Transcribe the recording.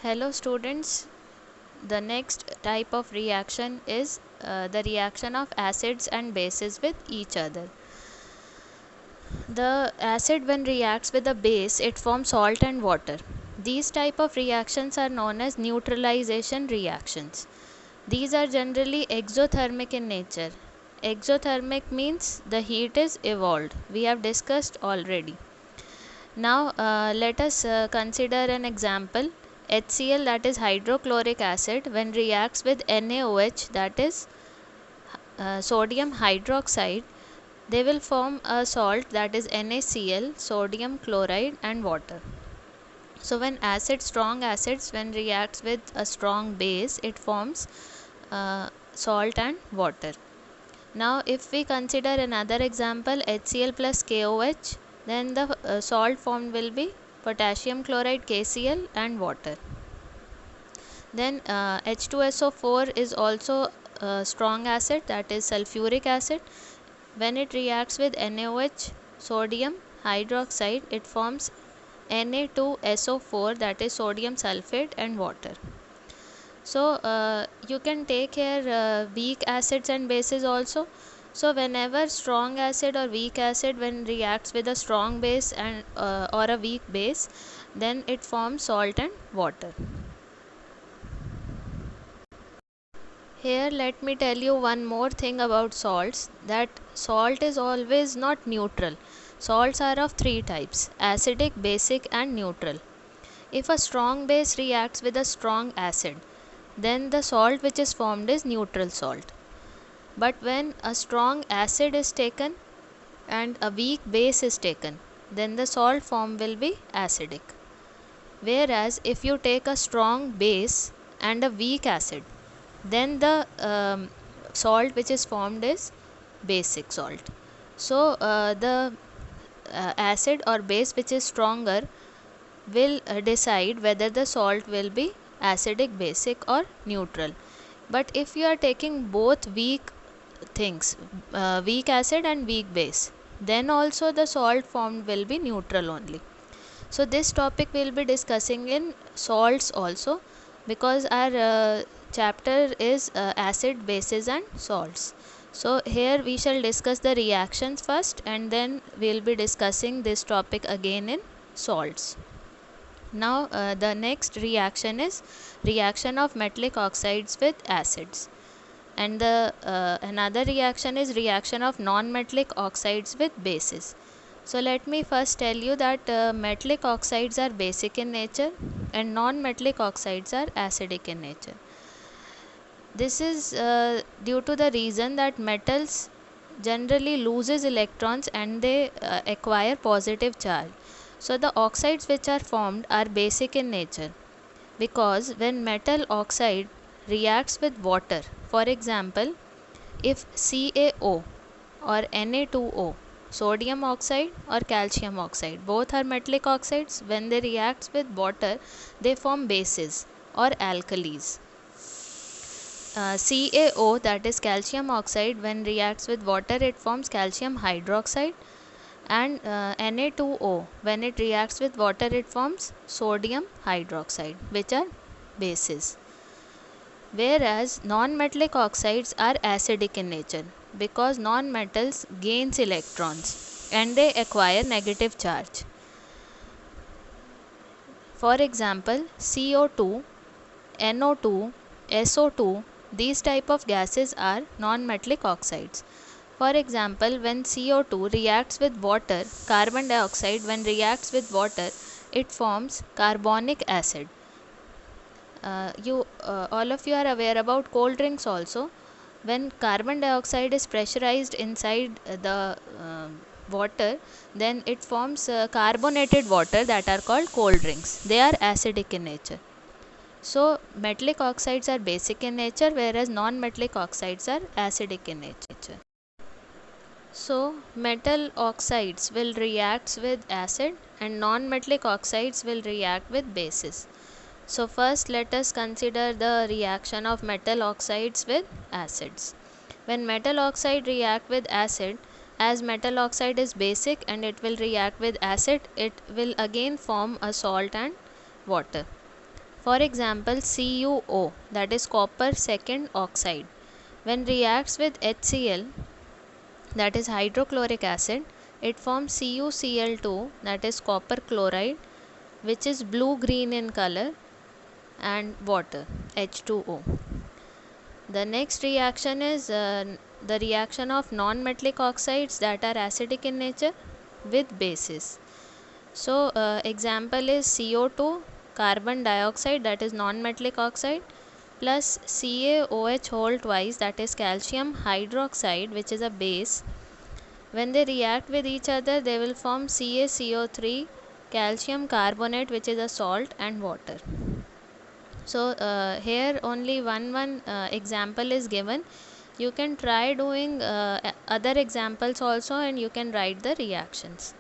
Hello students, the next type of reaction is the reaction of acids and bases with each other. The acid when reacts with a base, it forms salt and water. These type of reactions are known as neutralization reactions. These are generally exothermic in nature. Exothermic means the heat is evolved. We have discussed already. Now let us consider an example. HCl, that is hydrochloric acid, when reacts with NaOH, that is sodium hydroxide, they will form a salt, that is NaCl, sodium chloride and water. So when strong acids when reacts with a strong base, it forms salt and water. Now if we consider another example, HCl plus KOH, then the salt formed will be potassium chloride, KCl and water. Then H2SO4 is also a strong acid, that is sulfuric acid. When it reacts with NaOH, sodium hydroxide, it forms Na2SO4, that is sodium sulfate and water. So you can take here weak acids and bases also. So whenever strong acid or weak acid when reacts with a strong base and or a weak base, then it forms salt and water. Here let me tell you one more thing about salts, that salt is always not neutral. Salts are of three types: acidic, basic and neutral. If a strong base reacts with a strong acid, then the salt which is formed is neutral salt. But when a strong acid is taken and a weak base is taken, then the salt form will be acidic. Whereas if you take a strong base and a weak acid, then the salt which is formed is basic salt. So the acid or base which is stronger will decide whether the salt will be acidic, basic or neutral. But if you are taking both weak things, weak acid and weak base, then also the salt formed will be neutral only. So this topic we will be discussing in salts also, because our chapter is acid, bases and salts. So here we shall discuss the reactions first, and then we will be discussing this topic again in salts. Now the next reaction is reaction of metallic oxides with acids, and the another reaction is reaction of non-metallic oxides with bases. So let me first tell you that metallic oxides are basic in nature and non-metallic oxides are acidic in nature. This is due to the reason that metals generally loses electrons and they acquire positive charge. So the oxides which are formed are basic in nature, because when metal oxide reacts with water, for example, if CaO or Na2O, sodium oxide or calcium oxide, both are metallic oxides, when they react with water, they form bases or alkalis. CaO, that is calcium oxide, when reacts with water, it forms calcium hydroxide, and Na2O, when it reacts with water, it forms sodium hydroxide, which are bases. Whereas non-metallic oxides are acidic in nature, because non-metals gains electrons and they acquire negative charge. For example, CO2, NO2, SO2, these type of gases are non-metallic oxides. For example, when CO2 reacts with water, carbon dioxide when reacts with water, it forms carbonic acid. All of you are aware about cold drinks also. When carbon dioxide is pressurized inside the water, then it forms carbonated water that are called cold drinks. They are acidic in nature. So metallic oxides are basic in nature, whereas non-metallic oxides are acidic in nature. So metal oxides will react with acid and non-metallic oxides will react with bases. So first let us consider the reaction of metal oxides with acids. When metal oxide react with acid, as metal oxide is basic and it will react with acid, it will again form a salt and water. For example, CuO, that is copper second oxide, when reacts with HCl, that is hydrochloric acid, it forms CuCl2, that is copper chloride, which is blue green in color, and water, H2O. The next reaction is the reaction of non-metallic oxides that are acidic in nature with bases. So example is CO2, carbon dioxide, that is non-metallic oxide, plus CaOH whole twice, that is calcium hydroxide, which is a base. When they react with each other, they will form CaCO3, calcium carbonate, which is a salt, and water. So here only one example is given. You can try doing other examples also, and you can write the reactions.